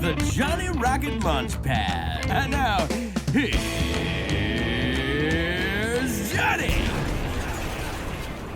the Johnny Rocket Launchpad. And now, here's Johnny.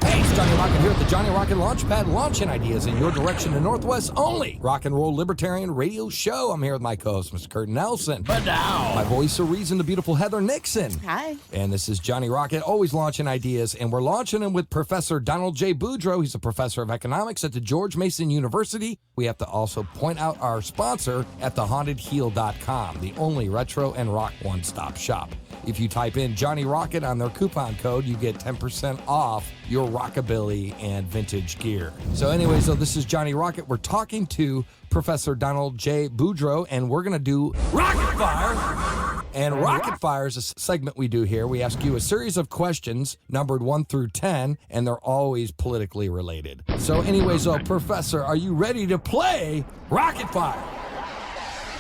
Hey, it's Johnny Rocket here at the Johnny Rocket Launchpad, launching ideas in your direction and Northwest only rock and roll libertarian radio show. I'm here with my co-host, Mr. Kurt Nelson. But now, My voice of reason, the beautiful Heather Nixon. Hi. And this is Johnny Rocket, always launching ideas, and we're launching them with Professor Donald J. Boudreaux. He's a professor of economics at the George Mason University. We have to also point out our sponsor at thehauntedheel.com, the only retro and rock one-stop shop. If you type in Johnny Rocket on their coupon code, you get 10% off your rockabilly and vintage gear. So anyway, this is Johnny Rocket. We're talking to Professor Donald J. Boudreaux, and we're going to do Rocket Fire. And Rocket Fire is a segment we do here. We ask you a series of questions numbered 1 through 10, and they're always politically related. So anyways, Professor, are you ready to play Rocket Fire?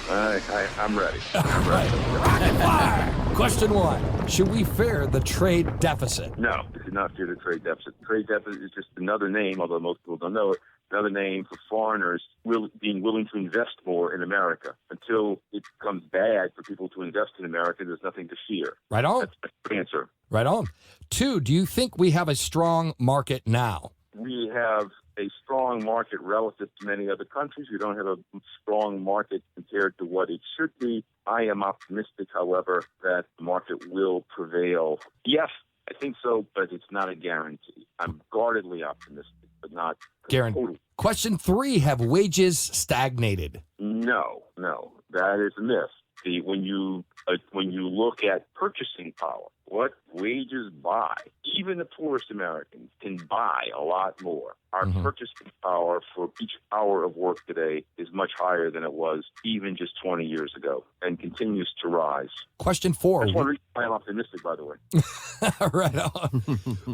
I'm ready. Right. Rocket Fire! Question 1. Should we fear the trade deficit? No, we should not fear the trade deficit. Trade deficit is just another name, although most people don't know it, another name for foreigners being willing to invest more in America. Until it becomes bad for people to invest in America, there's nothing to fear. Right on. That's the answer. Right on. 2, do you think we have a strong market now? We have a strong market relative to many other countries. We don't have a strong market compared to what it should be. I am optimistic, however, that the market will prevail. Yes, I think so, but it's not a guarantee. I'm guardedly optimistic, but not totally. Question 3, have wages stagnated? No, that is a myth. When you look at purchasing power, what wages buy, even the poorest Americans can buy a lot more. Our purchasing power for each hour of work today is much higher than it was even just 20 years ago, and continues to rise. Question 4. That's one reason why I'm optimistic, by the way. Right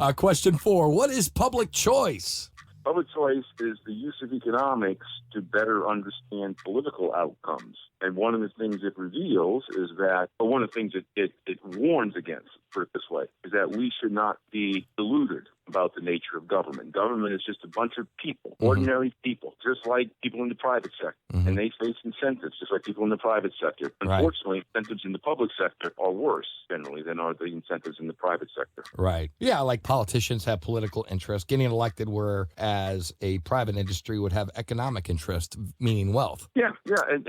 on. Question 4, what is public choice? Public choice is the use of economics to better understand political outcomes. And one of the things it reveals is that, or one of the things it warns against, put it this way, is that we should not be deluded about the nature of government. Government is just a bunch of people, ordinary people, just like people in the private sector. And they face incentives, just like people in the private sector. Unfortunately, incentives in the public sector are worse, generally, than are the incentives in the private sector. Right. Yeah, like politicians have political interest getting elected, whereas a private industry would have economic interest, meaning wealth. Yeah. And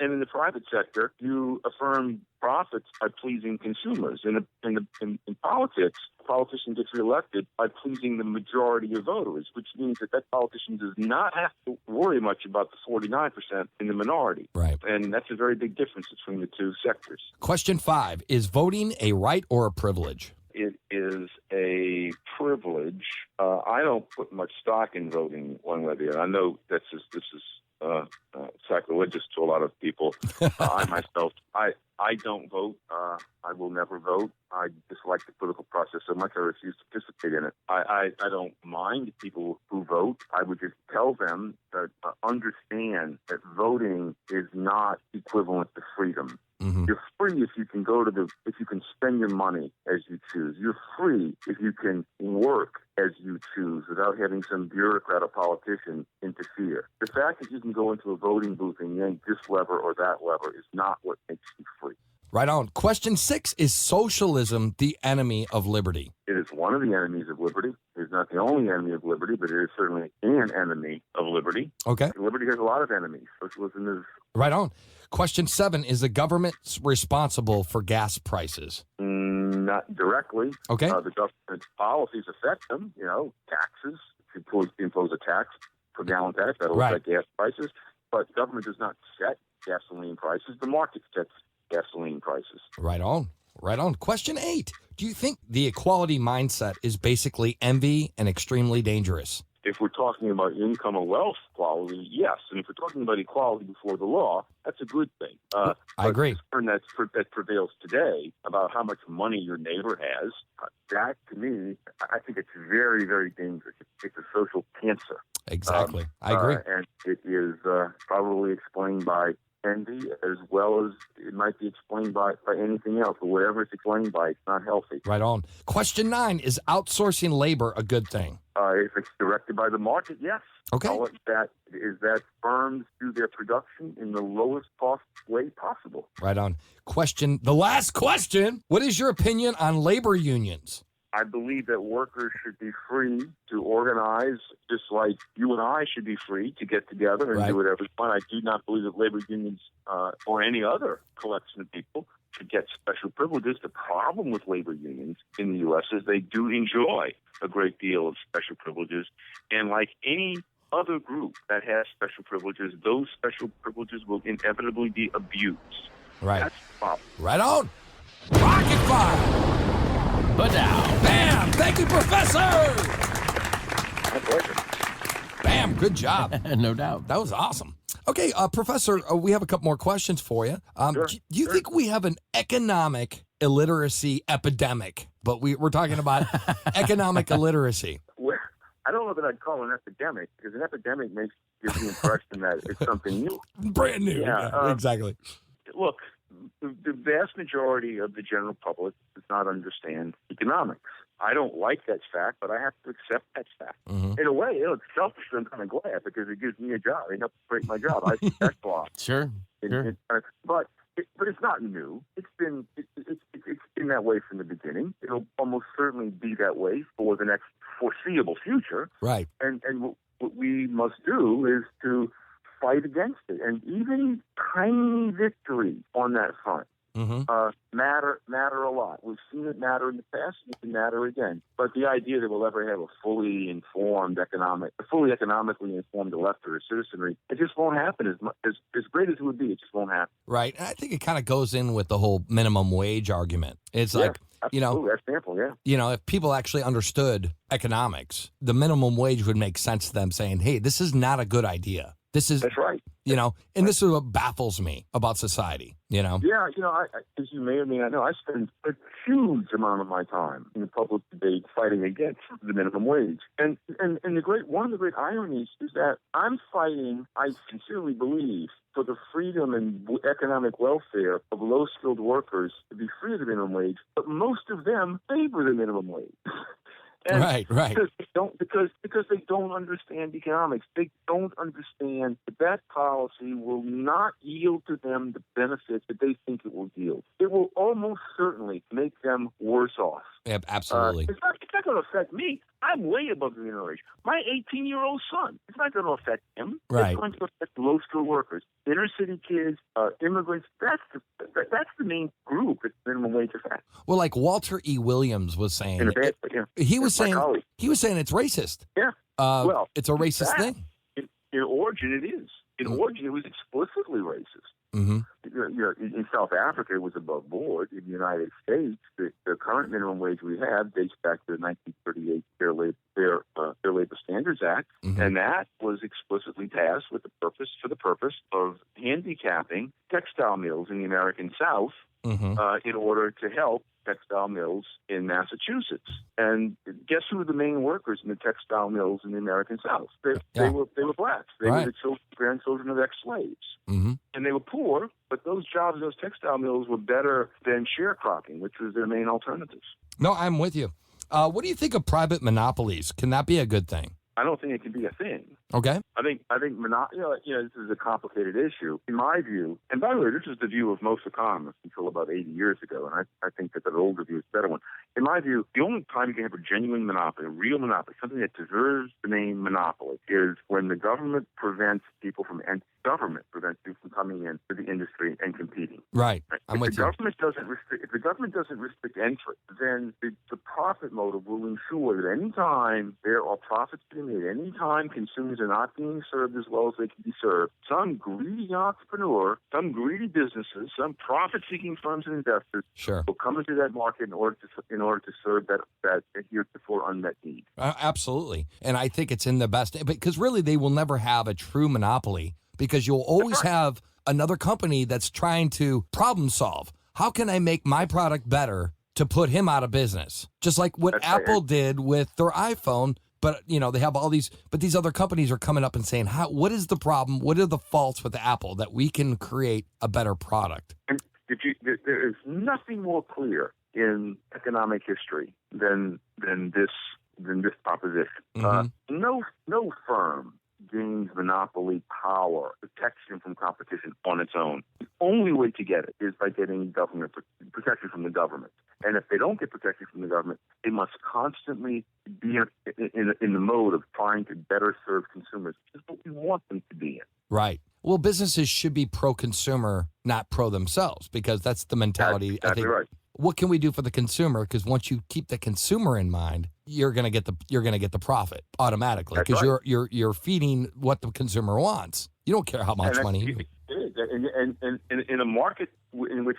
in the private sector, you affirm profits by pleasing consumers. In politics, a politician gets reelected by pleasing the majority of voters, which means that politician does not have to worry much about the 49% in the minority. Right. And that's a very big difference between the two sectors. Question 5, is voting a right or a privilege? It is a privilege. I don't put much stock in voting one way or the other. I know this is sacrilegious to a lot of people. I myself, I don't vote. I will never vote. I dislike the political process so much I refuse to participate in it. I don't mind people who vote. I would just tell them that understand that voting is not equivalent to freedom. You're free if you can if you can spend your money as you choose. You're free if you can work as you choose without having some bureaucrat or politician interfere. The fact that you can go into a voting booth and yank this lever or that lever is not what makes you free. Right on. Question 6, is socialism the enemy of liberty? It is one of the enemies of liberty. It is not the only enemy of liberty, but it is certainly an enemy of liberty. Okay. Liberty has a lot of enemies. Socialism is... Right on. Question 7, is the government responsible for gas prices? Not directly. Okay. The government's policies affect them. Taxes. If you impose a tax, per gallon tax, that will affect gas prices. But the government does not set gasoline prices. The market sets gasoline prices. Right on. Question 8. Do you think the equality mindset is basically envy and extremely dangerous? If we're talking about income or wealth equality, yes. And if we're talking about equality before the law, that's a good thing. I agree. The concern that prevails today about how much money your neighbor has, that to me, I think it's very, very dangerous. It's a social cancer. Exactly. I agree. And it is probably explained by envy as well as it might be explained by anything else. But whatever it's explained by, it's not healthy. Right on. Question 9, is outsourcing labor a good thing? If it's directed by the market, yes. Okay. All that firms do their production in the lowest cost way possible. Right on. The last question. What is your opinion on labor unions? I believe that workers should be free to organize, just like you and I should be free to get together and do whatever we want. I do not believe that labor unions or any other collection of people should get special privileges. The problem with labor unions in the U.S. is they do enjoy a great deal of special privileges. And like any other group that has special privileges, those special privileges will inevitably be abused. Right. That's the problem. Right on. Rocket fire! But now, Bam! Thank you, Professor! My pleasure. Bam! Good job. no doubt. That was awesome. Okay, Professor, we have a couple more questions for you. Sure, do you think we have an economic illiteracy epidemic? But we're talking about economic illiteracy. Well, I don't know that I'd call it an epidemic, because an epidemic gives the impression that it's something new. Brand new. Yeah, exactly. Look, the vast majority of the general public does not understand economics. I don't like that fact, but I have to accept that fact. Mm-hmm. In a way, it's selfish. I'm kind of glad because it gives me a job. It helps create my job. I think that's a lot. Sure. But it's not new. It's been that way from the beginning. It'll almost certainly be that way for the next foreseeable future. Right. And what we must do is to fight against it. And even tiny victories on that front matter a lot. We've seen it matter in the past, and it can matter again. But the idea that we'll ever have a fully economically informed electorate or citizenry, it just won't happen. As great as it would be, it just won't happen. Right. And I think it kind of goes in with the whole minimum wage argument. It's like, absolutely. That's sample, yeah. If people actually understood economics, the minimum wage would make sense to them saying, hey, this is not a good idea. That's right. And this is what baffles me about society, Yeah, I, as you may or may not know, I spend a huge amount of my time in the public debate fighting against the minimum wage. And one of the great ironies is that I'm fighting, I sincerely believe, for the freedom and economic welfare of low-skilled workers to be free of the minimum wage, but most of them favor the minimum wage. Right. Because they don't understand economics. They don't understand that policy will not yield to them the benefits that they think it will yield. It will almost certainly make them worse off. Yeah, absolutely. It's not going to affect me. I'm way above the minimum wage. My 18-year-old son, it's not going to affect him. Right. It's going to affect low-skilled workers, inner-city kids, immigrants. That's the main group that the minimum wage affects. Well, like Walter E. Williams was saying, he was saying it's racist. Yeah. It's a racist thing. In origin, it is. In origin, it was explicitly racist. Mm-hmm. In South Africa, it was above board. In the United States, the current minimum wage we have dates back to the 1938 Fair Labor Standards Act, and that was explicitly passed for the purpose of handicapping textile mills in the American South in order to help textile mills in Massachusetts. And guess who were the main workers in the textile mills in the American South? They were blacks. They were the grandchildren of ex-slaves. Mm-hmm. And they were poor, but those jobs in those textile mills were better than sharecropping, which was their main alternatives. No, I'm with you. What do you think of private monopolies? Can that be a good thing? I don't think it can be a thing. Okay. I think this is a complicated issue. In my view, and by the way, this is the view of most economists until about 80 years ago, and I think that the older view is a better one. In my view, the only time you can have a genuine monopoly, a real monopoly, something that deserves the name monopoly, is when the government prevents people from coming into the industry and competing. Right. I'm with you. If the government doesn't restrict entry, then the profit motive will ensure that any time there are profits being made, any time consumers are not being served as well as they can be served, some greedy entrepreneur, some greedy businesses, some profit-seeking firms and investors will come into that market in order to serve that heretofore unmet need. Absolutely. And I think it's in the best, because really they will never have a true monopoly, because you'll always have another company that's trying to problem solve. How can I make my product better to put him out of business? Just like what Apple did with their iPhone But, they have all these, but these other companies are coming up and saying, what is the problem? What are the faults with Apple that we can create a better product? And there is nothing more clear in economic history than this proposition. No firm gains monopoly power, protection from competition on its own. The only way to get it is by getting government protection from the government. And if they don't get protection from the government, they must constantly be in the mode of trying to better serve consumers, which is what we want them to be in. Right. Well, businesses should be pro-consumer, not pro-themselves, because that's the mentality. That's exactly right. What can we do for the consumer? Because once you keep the consumer in mind, you're going to get the profit automatically, because right. you're feeding what the consumer wants. You don't care how much money. And in a market in which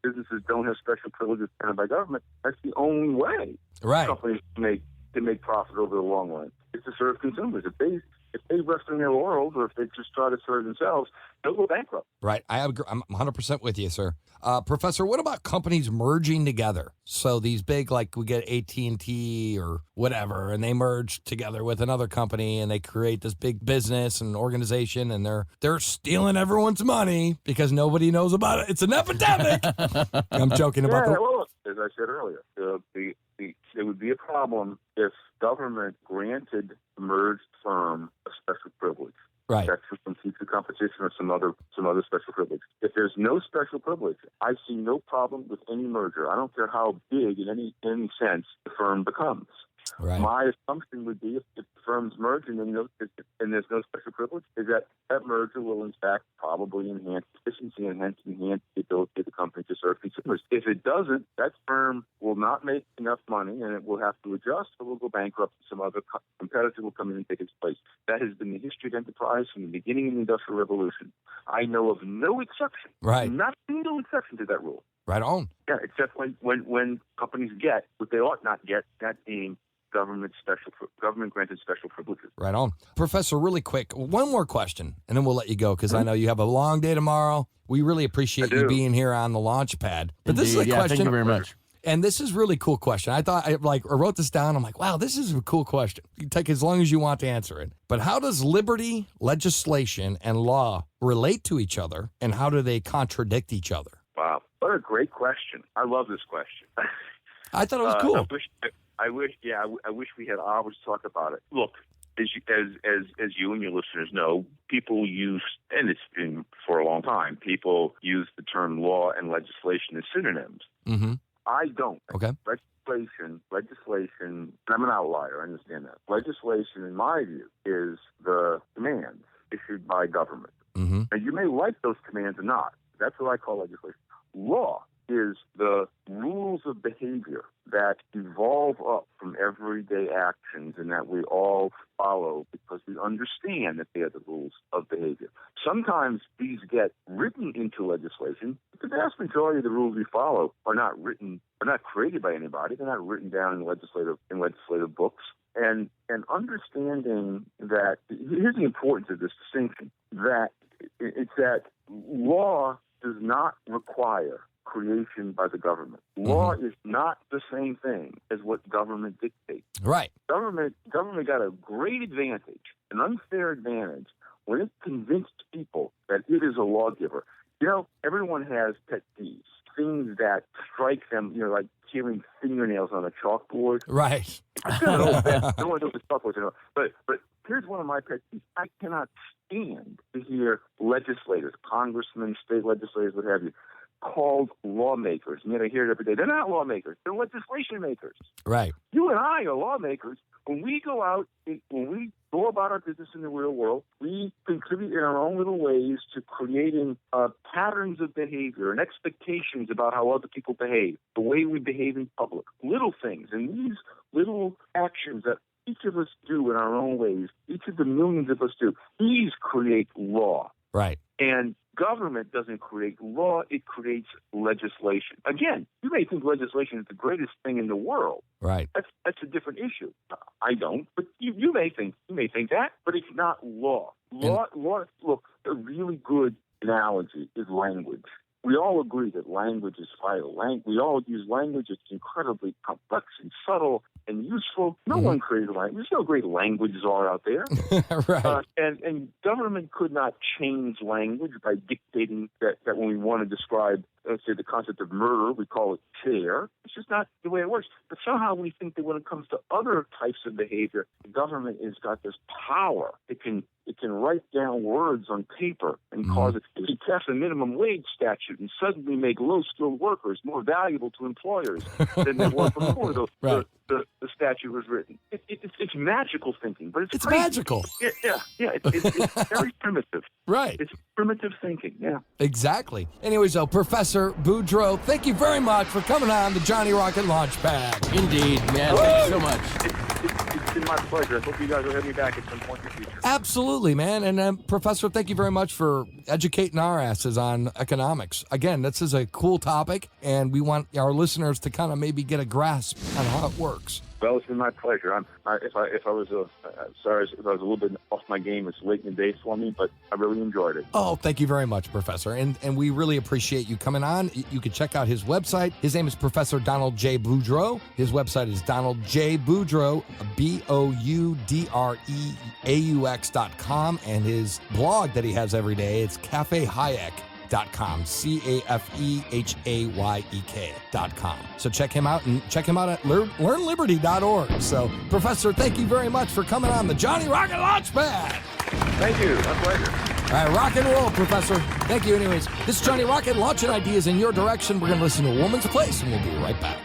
businesses don't have special privileges granted by government, that's the only way companies can make profit over the long run. Is to serve consumers. If they rest on their laurels, or if they just try to serve themselves, they'll go bankrupt. Right. I'm 100% with you, sir. Professor, what about companies merging together? So these big, like we get AT&T or whatever, and they merge together with another company and they create this big business and organization, and they're stealing everyone's money because nobody knows about it. It's an epidemic. I'm joking about that. Well, as I said earlier, there would be a problem if government granted a merged firm a special privilege. Right. Protection from future competition or some other special privilege. If there's no special privilege, I see no problem with any merger. I don't care how big in any sense the firm becomes. Right. My assumption would be if the firms merge and there's no special privilege, is that merger will in fact probably enhance efficiency and hence enhance the ability of the company to serve consumers. If it doesn't, that firm will not make enough money and it will have to adjust, or will go bankrupt. Some other competitor will come in and take its place. That has been the history of enterprise from the beginning of the Industrial Revolution. I know of no exception, not a single exception to that rule. Right on. Yeah, except when companies get what they ought not get, that being government-granted special privileges. Right on. Professor, really quick, one more question, and then we'll let you go, because I know you have a long day tomorrow. We really appreciate you being here on the launch pad. But this is a question. Thank you very much. And this is really cool question. I thought, I wrote this down. I'm like, wow, this is a cool question. You can take as long as you want to answer it. But how does liberty, legislation, and law relate to each other, and how do they contradict each other? Wow, what a great question. I love this question. I thought it was cool. I wish we had hours to talk about it. Look, as you and your listeners know, people use, and it's been for a long time, people use the term law and legislation as synonyms. Mm-hmm. I don't. Okay. Legislation, and I'm an outlier, I understand that. Legislation, in my view, is the commands issued by government. Mm-hmm. Now, you may like those commands or not. That's what I call legislation. Law is the rules of behavior that evolve up from everyday actions and that we all follow because we understand that they are the rules of behavior. Sometimes these get written into legislation, but the vast majority of the rules we follow are not created by anybody. They're not written down in legislative books. And understanding that, here's the importance of this distinction, that it's that law does not require creation by the government. Law is not the same thing as what government dictates. Right. Government got a great advantage, an unfair advantage, when it convinced people that it is a lawgiver. You know, everyone has pet peeves, things that strike them, like tearing fingernails on a chalkboard. Right. No one knows what chalkboards are. But here's one of my pet peeves. I cannot stand to hear legislators, congressmen, state legislators, what have you, called lawmakers. I hear it every day. They're not lawmakers. They're legislation makers. Right. You and I are lawmakers. When we go out, when we go about our business in the real world, we contribute in our own little ways to creating patterns of behavior and expectations about how other people behave, the way we behave in public, little things. And these little actions that each of us do in our own ways, each of the millions of us do, these create law. Right. And government doesn't create law, it creates legislation. Again, you may think legislation is the greatest thing in the world. Right. That's a different issue. I don't, but you may think that, but it's not law. Law. Look, a really good analogy is language. we all agree that language is vital. We all use language. It's incredibly complex and subtle and useful. No one created language. There's no great languages are out there. Right. And government could not change language by dictating that when we want to describe, let's say, the concept of murder, we call it care. It's just not the way it works. But somehow we think that when it comes to other types of behavior, the government has got this power. It can write down words on paper and cause it to pass a minimum wage statute and suddenly make low-skilled workers more valuable to employers than they were before the statute was written. It's magical thinking, but it's crazy. Magical. Yeah. It's very primitive. Right. It's primitive thinking, yeah. Exactly. Anyways, Professor Boudreaux, thank you very much for coming on the Johnny Rocket Launchpad. Indeed, man. Thank you so much. It's been my pleasure. I hope you guys will have me back at some point in the future. Absolutely, man. And Professor, thank you very much for educating our asses on economics. Again, this is a cool topic, and we want our listeners to kind of maybe get a grasp on how it works. Well, it's been my pleasure. If I was a little bit off my game, it's late in the day for me, but I really enjoyed it. Oh, thank you very much, Professor. And we really appreciate you coming on. You can check out his website. His name is Professor Donald J. Boudreaux. His website is Donald J. Boudreaux, BOUDREAUX.com. And his blog that he has every day, it's CafeHayek.com, CafeHayek.com. So check him out and check him out at learnliberty.org. So, Professor, thank you very much for coming on the Johnny Rocket Launchpad. Thank you. My pleasure. All right, rock and roll, Professor. Thank you. Anyways, this is Johnny Rocket launching ideas in your direction. We're going to listen to A Woman's Place, and we'll be right back.